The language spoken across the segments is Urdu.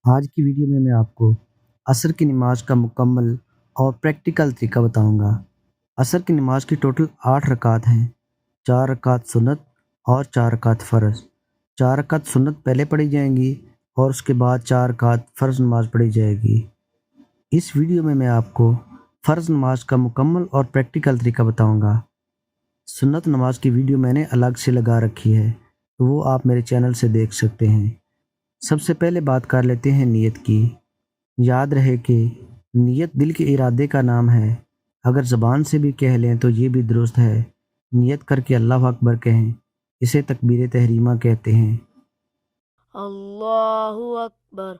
آج کی ویڈیو میں آپ کو عصر کی نماز کا مکمل اور پریکٹیکل طریقہ بتاؤں گا۔ عصر کی نماز کی ٹوٹل 8 رکعت ہیں، 4 رکعت سنت اور 4 رکعت فرض۔ 4 رکعت سنت پہلے پڑھی جائیں گی اور اس کے بعد 4 رکعت فرض نماز پڑھی جائے گی۔ اس ویڈیو میں آپ کو فرض نماز کا مکمل اور پریکٹیکل طریقہ بتاؤں گا۔ سنت نماز کی ویڈیو میں نے الگ سے لگا رکھی ہے، تو وہ آپ میرے چینل سے دیکھ سکتے ہیں۔ سب سے پہلے بات کر لیتے ہیں نیت کی۔ یاد رہے کہ نیت دل کے ارادے کا نام ہے، اگر زبان سے بھی کہہ لیں تو یہ بھی درست ہے۔ نیت کر کے اللہ اکبر کہیں، اسے تکبیر تحریمہ کہتے ہیں۔ اللہ اکبر،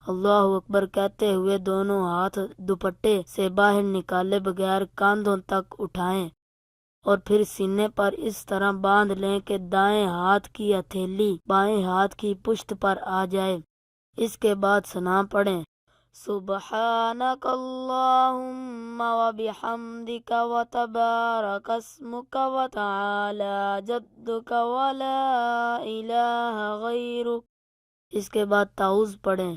اللہ اکبر کہتے ہوئے دونوں ہاتھ دوپٹے سے باہر نکالے بغیر کاندھوں تک اٹھائیں اور پھر سینے پر اس طرح باندھ لیں کہ دائیں ہاتھ کی ہتھیلی بائیں ہاتھ کی پشت پر آ جائے۔ اس کے بعد ثنا پڑھیں، سبحانک اللہم وبحمدک وتبارک اسمک وتعالی جدک ولا الہ غیرک۔ اس کے بعد تعوذ پڑھیں،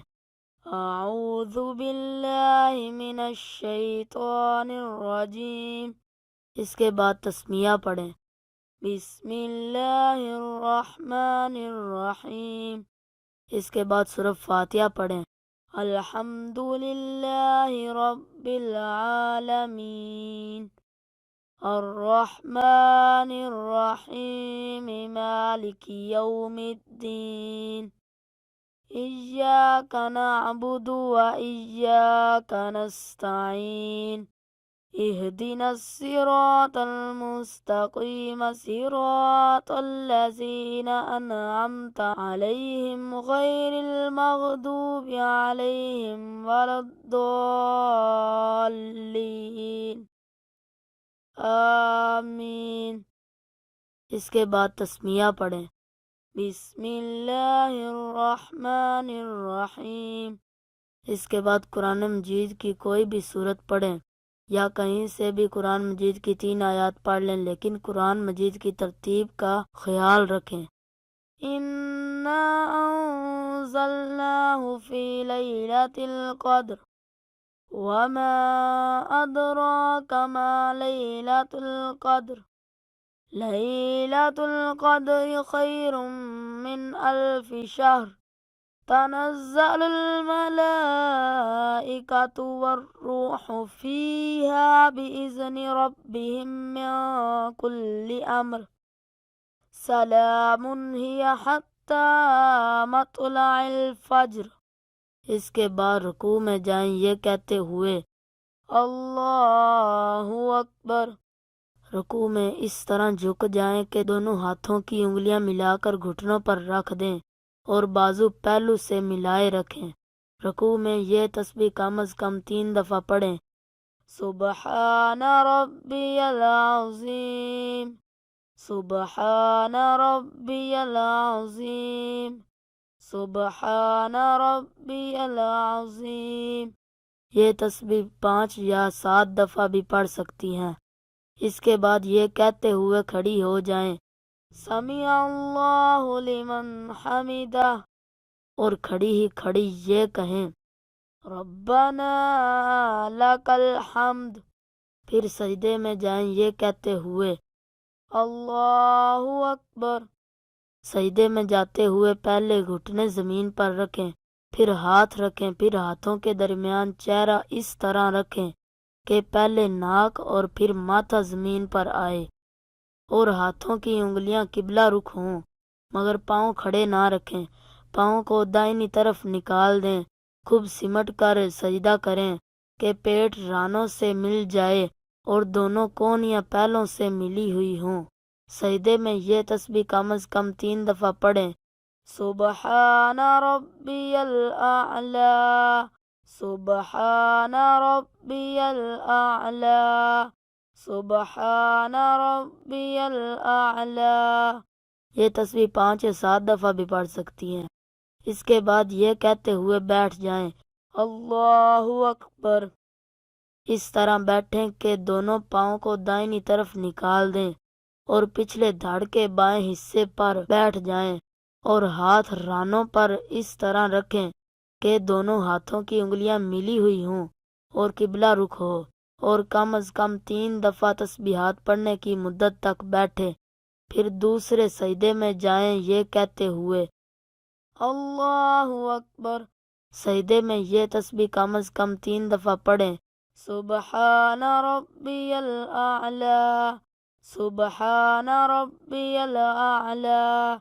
اعوذ باللہ من الشیطان الرجیم۔ اس کے بعد تسمیہ پڑھیں، بسم اللہ الرحمن الرحیم۔ اس کے بعد سورۃ فاتحہ پڑھیں، الحمد للہ رب العالمین الرحمن الرحیم مالک یوم الدین ایاک نعبد و ایاک نستعین اہدنا الصراط المستقیم صراط الذین انعمت علیہم غیر المغضوب علیہم ولا الضالین آمین۔ اس کے بعد تسمیہ پڑھیں، بسم اللہ الرحمن الرحیم۔ اس کے بعد قرآن مجید کی کوئی بھی سورت پڑھیں یا کہیں سے بھی قرآن مجید کی 3 آیات پڑھ لیں، لیکن قرآن مجید کی ترتیب کا خیال رکھیں۔ اِنَّا أَنزَلْنَاهُ فِي لَيْلَةِ الْقَدْرِ وَمَا أَدْرَاكَ مَا لَيْلَةُ الْقَدْرِ لَيْلَةُ الْقَدْرِ خَيْرٌ مِّنْ أَلْفِ شَهْرٍ تنزل الملائكة والروح فيها بإذن ربهم من كل أمر سلام هي حتى مطلع الفجر۔ اس کے بعد رکوع میں جائیں یہ کہتے ہوئے اللہ اکبر۔ رکوع میں اس طرح جھک جائیں کہ دونوں ہاتھوں کی انگلیاں ملا کر گھٹنوں پر رکھ دیں اور بازو پہلو سے ملائے رکھیں۔ رکوع میں یہ تسبیح کم از کم 3 دفعہ پڑھیں، سبحان ربی العظیم، سبحان ربی العظیم، سبحان ربی العظیم۔ یہ تسبیح 5 یا 7 دفعہ بھی پڑھ سکتی ہیں۔ اس کے بعد یہ کہتے ہوئے کھڑی ہو جائیں، سمیع اللہ لمن حمدہ، اور کھڑی ہی کھڑی یہ کہیں، ربنا لک الحمد۔ پھر سجدے میں جائیں یہ کہتے ہوئے اللہ اکبر۔ سجدے میں جاتے ہوئے پہلے گھٹنے زمین پر رکھیں، پھر ہاتھ رکھیں، پھر ہاتھوں کے درمیان چہرہ اس طرح رکھیں کہ پہلے ناک اور پھر ماتھا زمین پر آئے اور ہاتھوں کی انگلیاں قبلہ رخ ہوں، مگر پاؤں کھڑے نہ رکھیں۔ پاؤں کو دائنی طرف نکال دیں، خوب سمٹ کر سجدہ کریں کہ پیٹ رانوں سے مل جائے اور دونوں کونیاں پیلوں سے ملی ہوئی ہوں۔ سجدے میں یہ تسبیح کم از کم 3 دفعہ پڑھیں، سبحان ربی الاعلی، سبحان ربی الاعلی، سبحان ربی الاعلی۔ یہ تسبیح 5 یا 7 دفعہ بھی پڑھ سکتی ہیں۔ اس کے بعد یہ کہتے ہوئے بیٹھ جائیں، اللہ اکبر۔ اس طرح بیٹھیں کہ دونوں پاؤں کو دائنی طرف نکال دیں اور پچھلے دھڑ کے بائیں حصے پر بیٹھ جائیں اور ہاتھ رانوں پر اس طرح رکھیں کہ دونوں ہاتھوں کی انگلیاں ملی ہوئی ہوں اور قبلہ رخ ہو، اور کم از کم 3 دفعہ تسبیحات پڑھنے کی مدت تک بیٹھے، پھر دوسرے سجدے میں جائیں یہ کہتے ہوئے اللہ اکبر۔ سجدے میں یہ تسبیح کم از کم 3 دفعہ پڑھیں، سبحان ربی الاعلی، سبحان ربی الاعلی،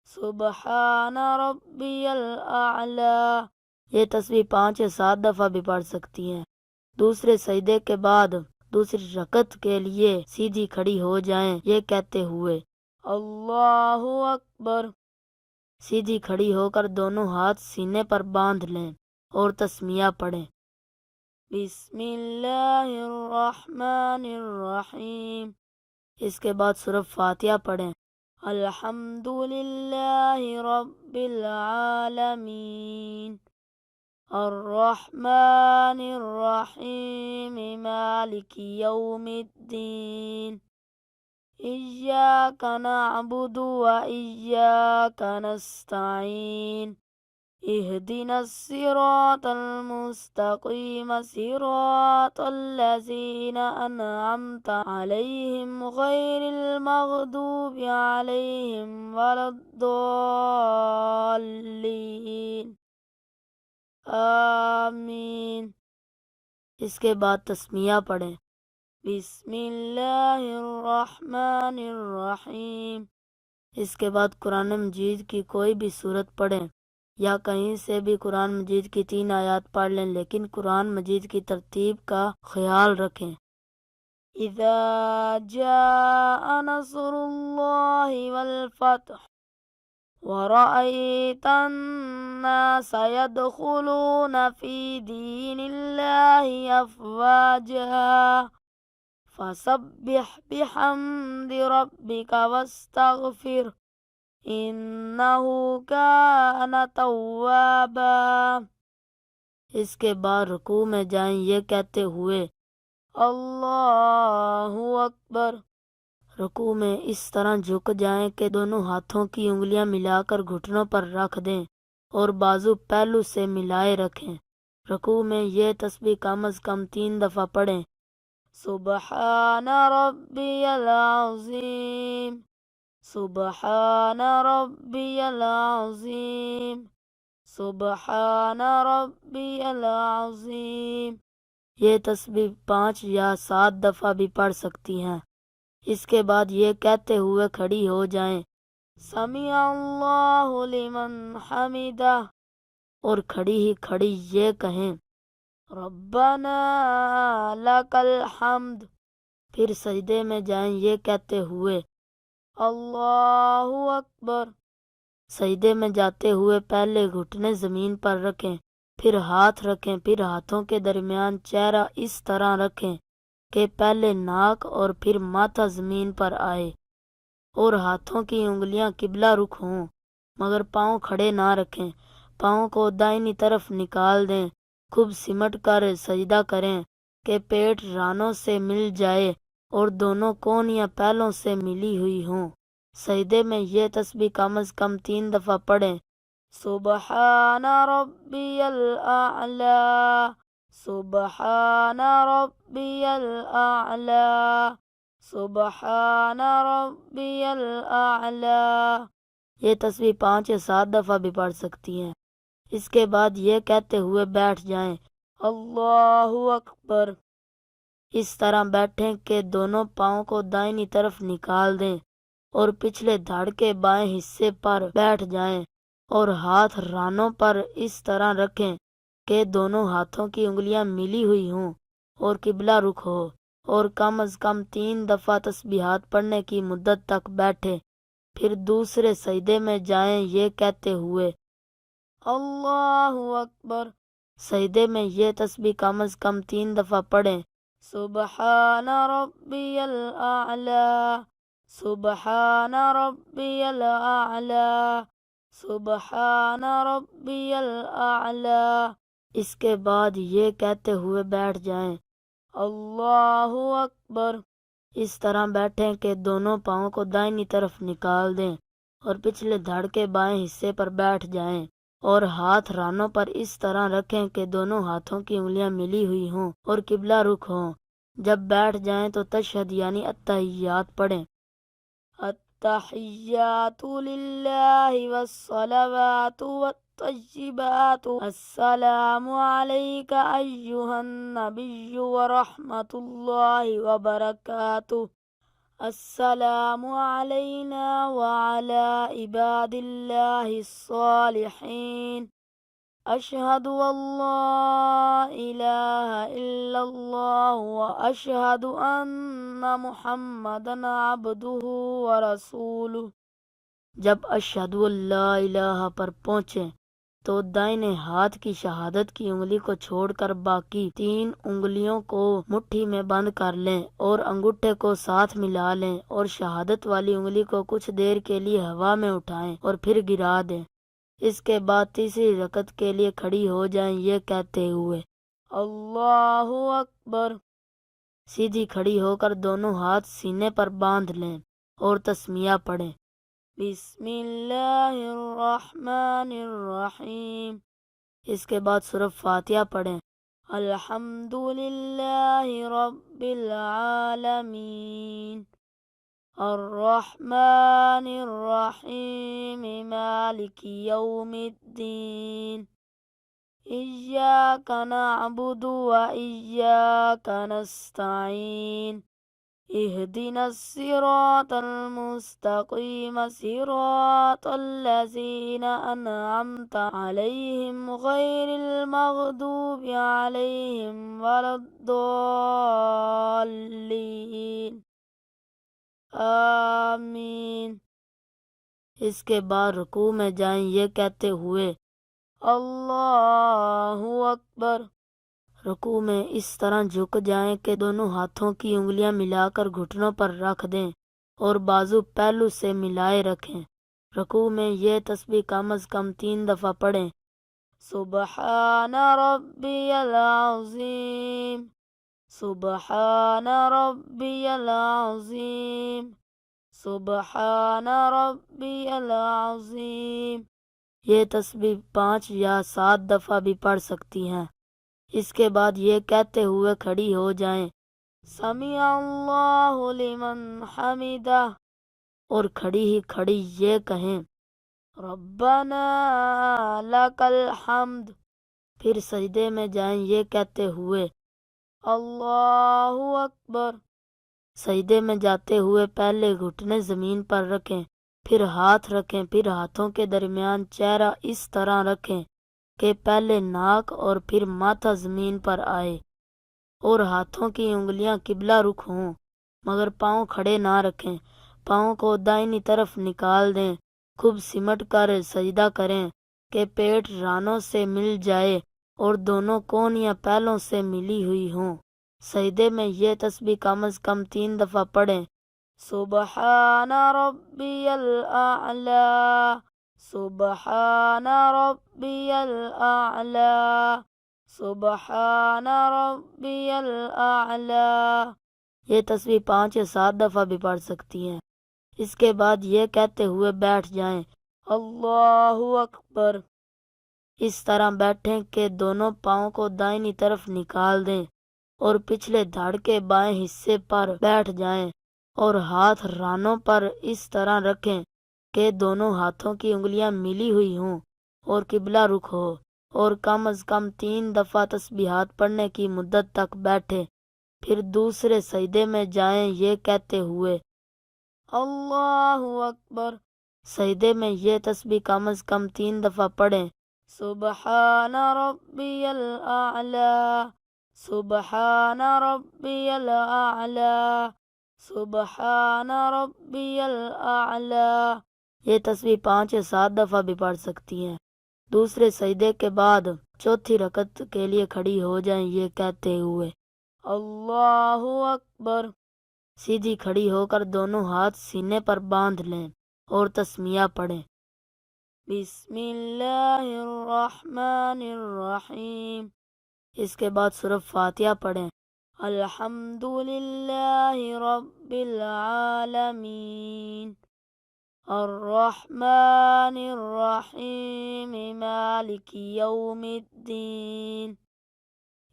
سبحان ربی الاعلی۔ یہ تسبیح 5 یا 7 دفعہ بھی پڑھ سکتی ہیں۔ دوسرے سجدے کے بعد دوسری رکعت کے لیے سیدھی کھڑی ہو جائیں یہ کہتے ہوئے اللہ اکبر۔ سیدھی کھڑی ہو کر دونوں ہاتھ سینے پر باندھ لیں اور تسمیہ پڑھیں، بسم اللہ الرحمن الرحیم۔ اس کے بعد سورہ فاتحہ پڑھیں، الحمد للہ رب العالمین، الرحمن الرحیم، مالک یوم الدین، ایاک نعبد و ایاک نستعین، اہدنا الصراط المستقیم، صراط الذین انعمت علیہم غیر المغضوب علیہم ولا الضالین، آمین۔ اس کے بعد تسمیہ پڑھیں، بسم اللہ الرحمن الرحیم۔ اس کے بعد قرآن مجید کی کوئی بھی صورت پڑھیں یا کہیں سے بھی قرآن مجید کی 3 آیات پڑھ لیں، لیکن قرآن مجید کی ترتیب کا خیال رکھیں۔ اذا جاء نصر اللہ والفتح ورأيت الناس يدخلون في دين الله أفواجا فسبح بحمد ربك واستغفر إنه كان توابا۔ اس کے بعد رکوع میں جائیں یہ کہتے ہوئے اللہ اکبر۔ رکوع میں اس طرح جھک جائیں کہ دونوں ہاتھوں کی انگلیاں ملا کر گھٹنوں پر رکھ دیں اور بازو پہلو سے ملائے رکھیں۔ رکوع میں یہ تسبیح کم از کم 3 دفعہ پڑھیں، سبحان ربی العظیم، سبحان ربی العظیم، سبحان ربی العظیم۔ یہ تسبیح 5 یا 7 دفعہ بھی پڑھ سکتی ہیں۔ اس کے بعد یہ کہتے ہوئے کھڑی ہو جائیں، سمیع اللہ لمن حمدہ، اور کھڑی ہی کھڑی یہ کہیں، ربنا لک الحمد۔ پھر سجدے میں جائیں یہ کہتے ہوئے اللہ اکبر۔ سجدے میں جاتے ہوئے پہلے گھٹنے زمین پر رکھیں، پھر ہاتھ رکھیں، پھر ہاتھوں کے درمیان چہرہ اس طرح رکھیں کہ پہلے ناک اور پھر ماتھا زمین پر آئے، اور ہاتھوں کی انگلیاں قبلہ رخ ہوں، مگر پاؤں کھڑے نہ رکھیں۔ پاؤں کو دائنی طرف نکال دیں، خوب سمٹ کر سجدہ کریں کہ پیٹ رانوں سے مل جائے اور دونوں کونیاں پہلوں سے ملی ہوئی ہوں۔ سجدے میں یہ تسبیح کم از کم 3 دفعہ پڑھیں، سبحان ربی الاعلی، سبحان ربی الاعلی، سبحان ربی الاعلی۔ یہ تسبیح 5 یا 7 دفعہ بھی پڑھ سکتی ہیں۔ اس کے بعد یہ کہتے ہوئے بیٹھ جائیں، اللہ اکبر۔ اس طرح بیٹھیں کہ دونوں پاؤں کو دائنی طرف نکال دیں اور پچھلے دھڑ کے بائیں حصے پر بیٹھ جائیں، اور ہاتھ رانوں پر اس طرح رکھیں کہ دونوں ہاتھوں کی انگلیاں ملی ہوئی ہوں اور قبلہ رخ ہو، اور کم از کم 3 دفعہ تسبیحات پڑھنے کی مدت تک بیٹھے، پھر دوسرے سجدے میں جائیں یہ کہتے ہوئے اللہ اکبر۔ سجدے میں یہ تسبیح کم از کم 3 دفعہ پڑھیں، سبحان ربی الاعلی، سبحان ربی الاعلی، سبحان ربی الاعلی۔ اس کے بعد یہ کہتے ہوئے بیٹھ جائیں، اللہ اکبر۔ اس طرح بیٹھیں کہ دونوں پاؤں کو دائنی طرف نکال دیں اور پچھلے دھڑ کے بائیں حصے پر بیٹھ جائیں۔ اور ہاتھ رانوں پر اس طرح رکھیں کہ دونوں ہاتھوں کی انگلیاں ملی ہوئی ہوں اور قبلہ رخ ہوں۔ جب بیٹھ جائیں تو تشہد یعنی التحیات پڑھیں۔ التحیات للہ والصلوات والطیبات السلام علیک ایہا النبی ورحمۃ اللہ وبرکاتہ، السلام علینا وعلی عباد اللہ الصالحین، اشہد ان لا الہ الا اللہ واشہد ان محمدا عبدہ ورسولہ۔ جب اشہد ان لا الہ پر پہنچیں تو دائیں ہاتھ کی شہادت کی انگلی کو چھوڑ کر باقی 3 انگلیوں کو مٹھی میں بند کر لیں اور انگوٹھے کو ساتھ ملا لیں اور شہادت والی انگلی کو کچھ دیر کے لیے ہوا میں اٹھائیں اور پھر گرا دیں۔ اس کے بعد تیسری رکعت کے لیے کھڑی ہو جائیں یہ کہتے ہوئے اللہ اکبر۔ سیدھی کھڑی ہو کر دونوں ہاتھ سینے پر باندھ لیں اور تسمیہ پڑھیں، بسم اللہ الرحمن الرحیم۔ اس کے بعد سورہ فاتحہ پڑھیں، الحمد للہ رب العالمین، الرحمن الرحیم، مالک یوم الدین، ایاک نعبد و ایاک نستعین، اہدنا الصراط المستقیم، صراط الذین انعمت علیہم غیر المغضوب علیہم ولا الضالین، آمین۔ اس کے بعد رکوع میں جائیں یہ کہتے ہوئے اللہ اکبر۔ رکوع میں اس طرح جھک جائیں کہ دونوں ہاتھوں کی انگلیاں ملا کر گھٹنوں پر رکھ دیں اور بازو پہلو سے ملائے رکھیں۔ رکوع میں یہ تسبیح کم از کم 3 دفعہ پڑھیں، سبحان ربی العظیم، سبحان ربی العظیم، سبحان ربی العظیم۔ یہ تسبیح 5 یا 7 دفعہ بھی پڑھ سکتی ہیں۔ اس کے بعد یہ کہتے ہوئے کھڑی ہو جائیں، سمیع اللہ لمن حمدہ، اور کھڑی ہی کھڑی یہ کہیں، ربنا لک الحمد۔ پھر سجدے میں جائیں یہ کہتے ہوئے اللہ اکبر۔ سجدے میں جاتے ہوئے پہلے گھٹنے زمین پر رکھیں، پھر ہاتھ رکھیں، پھر ہاتھوں کے درمیان چہرہ اس طرح رکھیں کہ پہلے ناک اور پھر ماتھا زمین پر آئے اور ہاتھوں کی انگلیاں قبلہ رخ ہوں، مگر پاؤں کھڑے نہ رکھیں۔ پاؤں کو دائنی طرف نکال دیں، خوب سمٹ کر سجدہ کریں کہ پیٹ رانوں سے مل جائے اور دونوں کونیاں پہلوں سے ملی ہوئی ہوں۔ سجدے میں یہ تسبیح کم از کم 3 دفعہ پڑھیں، سبحان ربی الاعلی، سبحان ربی الاعلی، سبحان ربی الاعلی۔ یہ تسبیح 5 یا 7 دفعہ بھی پڑھ سکتی ہیں۔ اس کے بعد یہ کہتے ہوئے بیٹھ جائیں، اللہ اکبر۔ اس طرح بیٹھیں کہ دونوں پاؤں کو دائنی طرف نکال دیں اور پچھلے دھڑ کے بائیں حصے پر بیٹھ جائیں اور ہاتھ رانوں پر اس طرح رکھیں کہ دونوں ہاتھوں کی انگلیاں ملی ہوئی ہوں اور قبلہ رخ ہو، اور کم از کم 3 دفعہ تسبیحات پڑھنے کی مدت تک بیٹھے۔ پھر دوسرے سجدے میں جائیں یہ کہتے ہوئے اللہ اکبر۔ سجدے میں یہ تسبیح کم از کم 3 دفعہ پڑھیں، سبحان ربی الاعلی، سبحان ربی الاعلی، سبحان ربی الاعلی۔ یہ تسبیح 5 یا 7 دفعہ بھی پڑھ سکتی ہیں۔ دوسرے سجدے کے بعد چوتھی رکعت کے لیے کھڑی ہو جائیں یہ کہتے ہوئے اللہ اکبر۔ سیدھی کھڑی ہو کر دونوں ہاتھ سینے پر باندھ لیں اور تسمیہ پڑھیں، بسم اللہ الرحمن الرحیم۔ اس کے بعد سورہ فاتحہ پڑھیں، الحمد للہ رب العالمین، الرحمن الرحیم مالک یوم الدین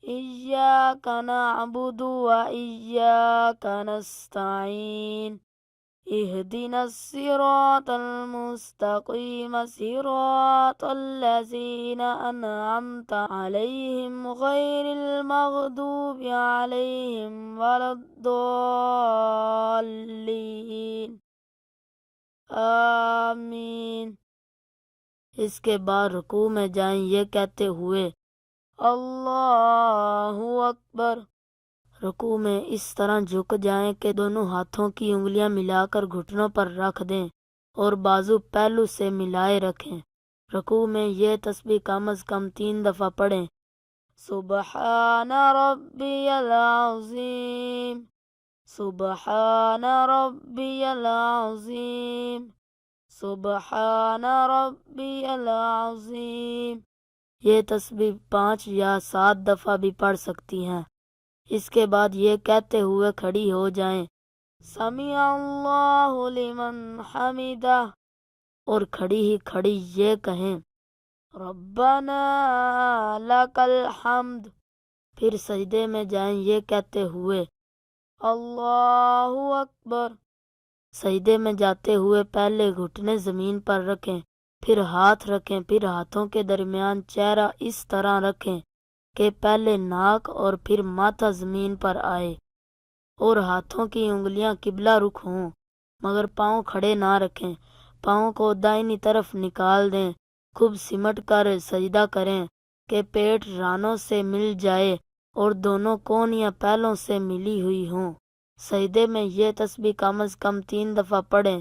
إياك نعبد وإياك نستعين اهدنا الصراط المستقيم صراط الذين أنعمت عليهم غير المغضوب عليهم ولا الضالين آمین۔ اس کے بعد رکوع میں جائیں یہ کہتے ہوئے اللہ اکبر۔ رکوع میں اس طرح جھک جائیں کہ دونوں ہاتھوں کی انگلیاں ملا کر گھٹنوں پر رکھ دیں اور بازو پہلو سے ملائے رکھیں۔ رکوع میں یہ تسبیح کم از کم 3 دفعہ پڑھیں۔ سبحان ربی العظیم، سبحان ربی العظیم، سبحان ربی العظیم۔ یہ تسبیح 5 یا 7 دفعہ بھی پڑھ سکتی ہیں۔ اس کے بعد یہ کہتے ہوئے کھڑی ہو جائیں سمیع اللہ لمن حمدہ، اور کھڑی ہی کھڑی یہ کہیں ربنا لک الحمد۔ پھر سجدے میں جائیں یہ کہتے ہوئے اللہ اکبر۔ سجدے میں جاتے ہوئے پہلے گھٹنے زمین پر رکھیں، پھر ہاتھ رکھیں، پھر ہاتھوں کے درمیان چہرہ اس طرح رکھیں کہ پہلے ناک اور پھر ماتھا زمین پر آئے اور ہاتھوں کی انگلیاں قبلہ رخ ہوں، مگر پاؤں کھڑے نہ رکھیں۔ پاؤں کو دائنی طرف نکال دیں، خوب سمٹ کر سجدہ کریں کہ پیٹ رانوں سے مل جائے اور دونوں کونیاں پہلوں سے ملی ہوئی ہوں۔ سجدے میں یہ تسبیح کم از کم 3 دفعہ پڑھیں۔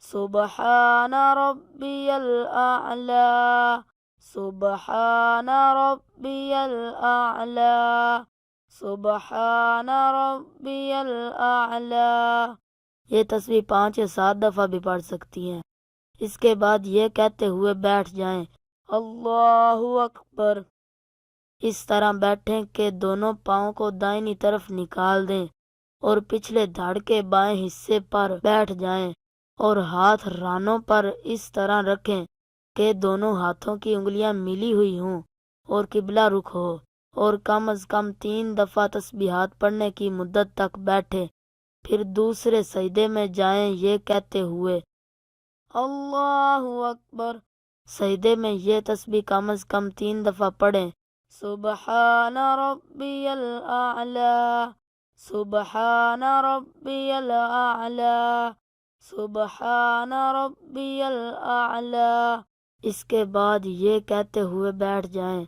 سبحان ربی الاعلی، سبحان ربی الاعلی، سبحان ربی الاعلی۔ یہ تسبیح 5 یا 7 دفعہ بھی پڑھ سکتی ہیں۔ اس کے بعد یہ کہتے ہوئے بیٹھ جائیں اللہ اکبر۔ اس طرح بیٹھیں کہ دونوں پاؤں کو دائنی طرف نکال دیں اور پچھلے دھڑ کے بائیں حصے پر بیٹھ جائیں اور ہاتھ رانوں پر اس طرح رکھیں کہ دونوں ہاتھوں کی انگلیاں ملی ہوئی ہوں اور قبلہ رخ ہو، اور کم از کم 3 دفعہ تسبیحات پڑھنے کی مدت تک بیٹھے۔ پھر دوسرے سجدے میں جائیں یہ کہتے ہوئے اللہ اکبر۔ سجدے میں یہ تسبیح کم از کم 3 دفعہ پڑھیں۔ سبحان ربی الاعلی، سبحان ربی الاعلی، سبحان ربی الاعلی۔ اس کے بعد یہ کہتے ہوئے بیٹھ جائیں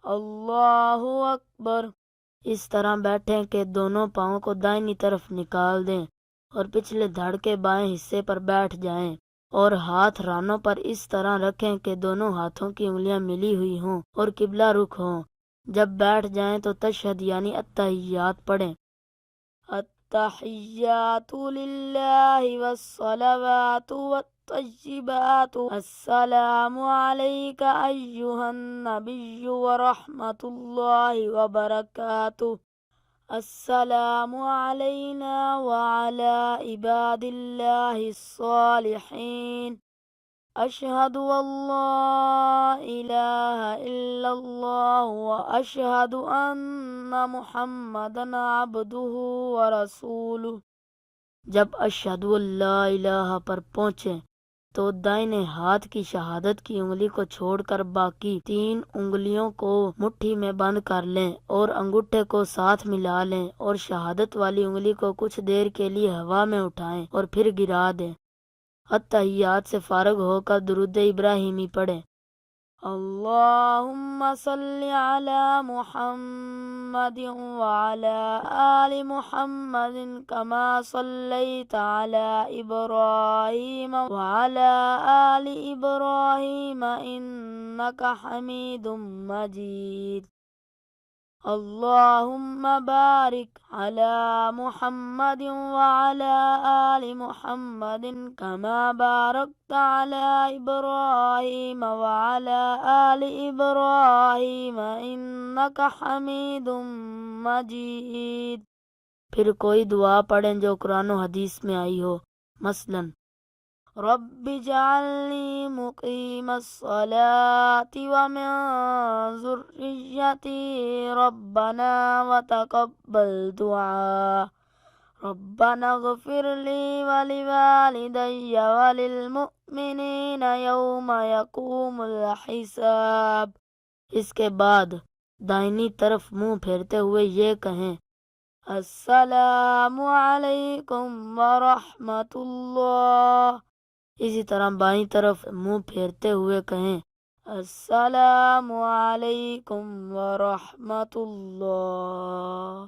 اللہ اکبر۔ اس طرح بیٹھیں کہ دونوں پاؤں کو دائنی طرف نکال دیں اور پچھلے دھڑ کے بائیں حصے پر بیٹھ جائیں اور ہاتھ رانوں پر اس طرح رکھیں کہ دونوں ہاتھوں کی انگلیاں ملی ہوئی ہوں اور قبلہ رخ ہوں۔ جب بیٹھ جائیں تو تشہد یعنی التحیات پڑھیں۔ التحیات للہ والصلوات والطیبات، السلام علیک ایہا النبی ورحمۃ اللہ وبرکاتہ، السلام علینا وعلی عباد اللہ الصالحین، اشہد ان لا الہ الا اللہ واشہد ان محمدا عبدہ ورسولہ۔ جب اشہد ان لا الہ پر پہنچیں تو دائنے ہاتھ کی شہادت کی انگلی کو چھوڑ کر باقی 3 انگلیوں کو مٹھی میں بند کر لیں اور انگوٹھے کو ساتھ ملا لیں اور شہادت والی انگلی کو کچھ دیر کے لیے ہوا میں اٹھائیں اور پھر گرا دیں۔ التحیات سے فارغ ہو کر درود ابراہیمی پڑھیں۔ اللہم صلی علی محمد وعلی آل محمد کما صلیت علی ابراہیم وعلی آل ابراہیم انک حمید مجید۔ اللہم بارک علی محمد وعلی آل محمد کما بارکت علی ابراہیم وعلی آل ابراہیم انک حمید مجید۔ پھر کوئی دعا پڑھیں جو قرآن و حدیث میں آئی ہو، مثلاً رب اجعلنی مقیم الصلاة ومن ذریتی ربنا وتقبل دعاء ربنا اغفر لی ولوالدی وللمؤمنین یوم یقوم الحساب۔ اس کے بعد دائنی طرف منہ پھیرتے ہوئے یہ کہیں السلام علیکم ورحمۃ اللہ۔ اسی طرح بائیں طرف منہ پھیرتے ہوئے کہیں السلام علیکم ورحمۃ اللہ۔